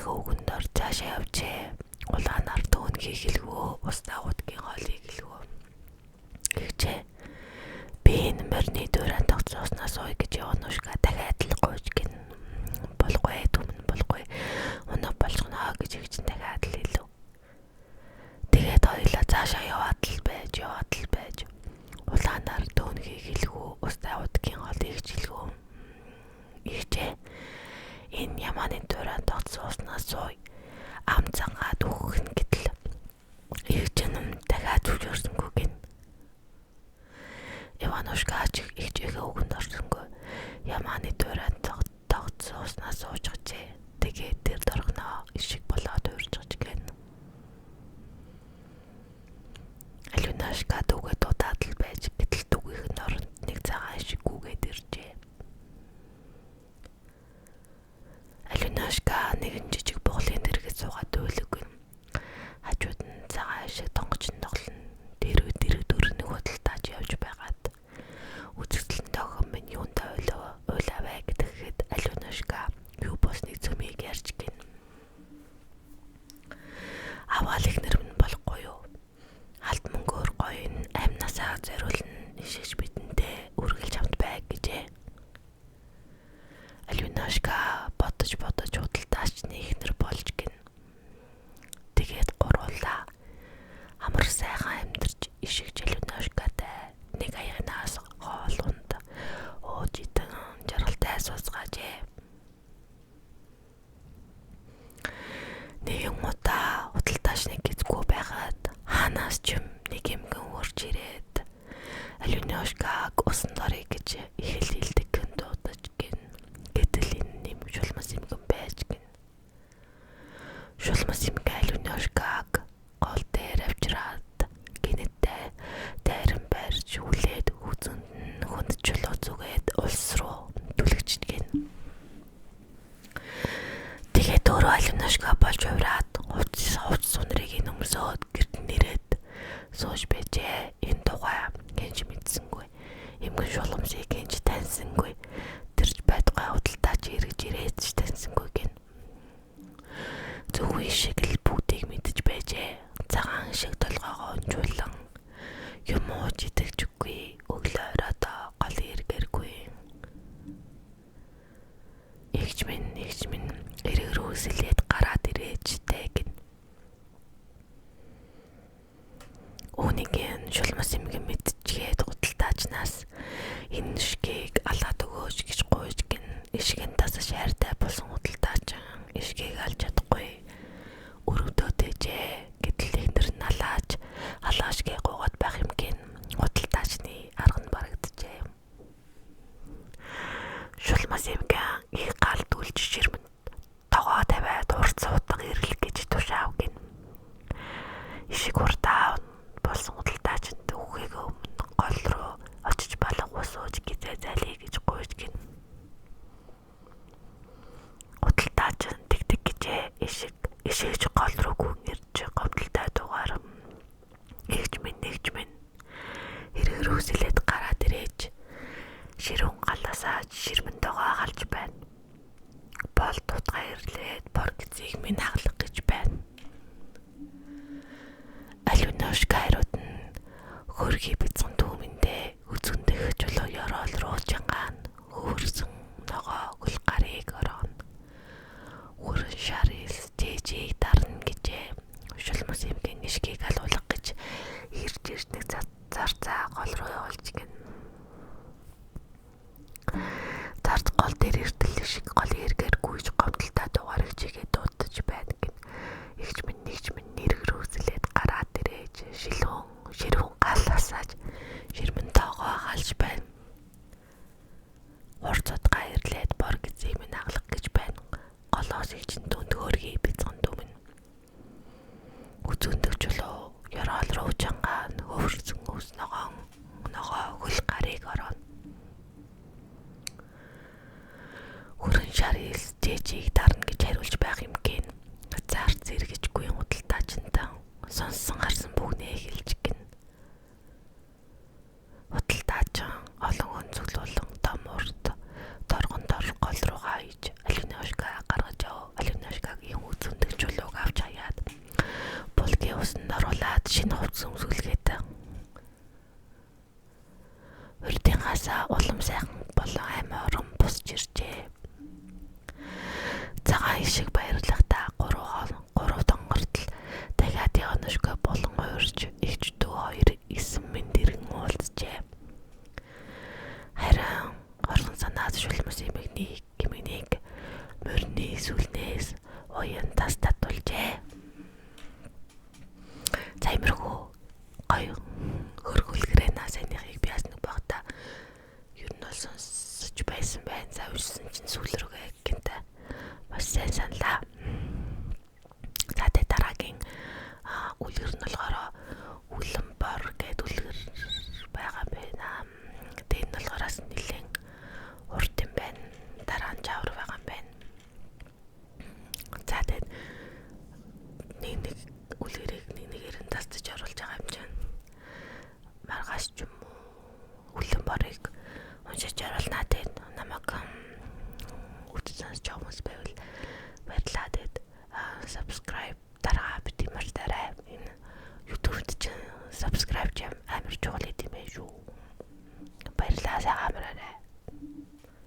өгөндөр цаашаа явжээ. Улаанаар төөнхий хэлгүү, ус дагуудгийн хоолыг хэлгүү. Гэвчээ би энэ морины дөрөнд тогтсооснаас ой гэж явнушка дахиад л гойж гин болгоё түмэн болгоё унаа болчихно гэж их чинь дахиад л хэлв. Тэгээд хоёлаа цаашаа яваад л байж улаанаар төөнхий хэлгүү, ус дагуудгийн хоолыг хэлгүү. Ихжээ энэ ямааны дөрөнд тогтсооснаас ой ам цангаад өгөх нь гэдэл их чинь дахиад зүжөрсөнгүү гин. Иванушка их чихээ өгөнд орсонгүй ямааны дөрөнд тогтсооснаас сууж гажээ. Тэгээд тэр доргоноо ишиг болоод уурж гэн. Алюнашка дүүгээ дуудаад л байж гэтэл дүүгийнх нь оронд нэг цагаан ишиг гүгээд иржээ. Алюнашка нэгэн жижиг буглын дэргэд суугаад өөлөг. Хажууд нь цагаан ишиг тонгоч тоглоно. Дэрэг дөрөв худалдаж явж байгаад үзэгдэлэн тохиом минь юунда ойлавэ гэхэд Алюнашка юу босныг цөмийг ярьж гин. Аваал ихнэр минь болохгүй юу? Алт мөнгөөр гоё амнасаа зориулна ишиж бидэндээ үргэлж хамт байг гэжээ. Алюнашка бодож худалдаачны ихнэр болж гин. Тэгээд гуруула амар сайхан амьдарч ишигч Алюнашкатай нэг аягнаас хоолунд ууж идэн жаргалтай сууцгаажээ. Нэгэн удаа худалдаачны гизгүй байгаад хаанаас ч юм нэг юмгэн урж ирээд Алюнашкаг усан дорой гэж их л хэлдэг гэн дуудаж гин. Гэтэл энэ юм шулмас юмгэн байж гин. Шулмас юмгэн Алюнашкаг гол дээр авчираад гинэттэй дайран барьж хүлээд хүзэнд нь хүнд чулуу зүгээд улс руу түлэгчд гин. Тэгээд өөрөө Алюнашка болж хувраад хувц сунрыг нөмсөөд гэрт нэрээд сууж байжээ. Энэ тухай гинж мэдсэнгүй. Эмгэн шулмсыг гинж таньсангүй. Тэрч байтугай худалдаач эргэж ирээд ч таньсангүй гин. Зөвхөн ишиг л бүгдийг мэдэж байжээ. Цагаан ишиг толгоогоо унжуулан юм ууж идэгч үгүй. Өглөө оройдоо гол эргэргүй. Игч минь эрэг рүү сэлээд гараад ирээжтэй гин. Үүнийг шулмас юмгэн мэдчихээд худалдаачнаас энэ ишгийг алаад өгөөч гэж гуйж гин. Ишгийн тасаа шаартай болсон худалдаач ишгийг алж чадахгүй. Өрөвдөөд ээжээ. Гэтэл ихнэр нь халаашгээ гуугаад байх юм гин. Худалдаачны арга нь барагджээ. Шулмас юмгэн их галд үлж ширмэнд тогоо тавиад урт суудаг ирлэг гэж тушаав гин. Ишиг урдаа болсон худалдаачд үхэх өмнө гол руу очиж балга усууж гизээ залий гэж гуйж гин. Худалдаач тэгдэг гэжээ. Ишигч гол руу гүн ирж говдолтой дугаар нэгж минь эрэг рүү сэлээд гараад ирээж ширүүн галаасаа ширмэн тогоо халж байна. Бол тутгаа ирлээд бор гизийг минь хаглах гэж байна. Алюнашка хариуд нь хөргий бицэн түүмэндээ үзэндэх чулуу ёроол руу жангаан хөрсөн ногоо гүл гарыг орооно. Хүрэн шарил дэжийг дарна гэжээ. Шулмас юмгийн ишгийг алуулах гэж ирж нэг зарцаа гол руу явуулж гин. Зарц гол дээр иртэл ишиг голын эргээр гүйж говдолтой дугаар хичээгээ дуудаж байна гин. Игч минь нэрэг рүү сэлээд гараад ирээж ширүүн галаасааж ширмэн тоогоо халж байна. Урцудгаа ирлээд бор гизээ минь хаглах гэж байна. Голоос игч нь дүнд хөргий бицэн дүмэн. Үзүндэх чулуу ёроол руу жангаан хөвөрсөн ус ногоо хөл гарыг орооно. Хүрэн шарил дэжийг дарна гэж хариулж байх юм гин. Зарц эргэжгүй худалдаачтай сонссон харсан бүгнээ хэлж гин. Худалдаач олон өнцөглүүлэн том урд торгон гол руугаа иж Алюнашка гаргаж яв. Алюнашкагийн ашиг баярлахтаа 3 донгортол дахиад явнашгүй болон уурж эгч дүү хоёр эсэм минь дэрэн уулзжээ. Харин орхон санаад шүлмэс эмэгнийг мөрний сүлнээс уян тас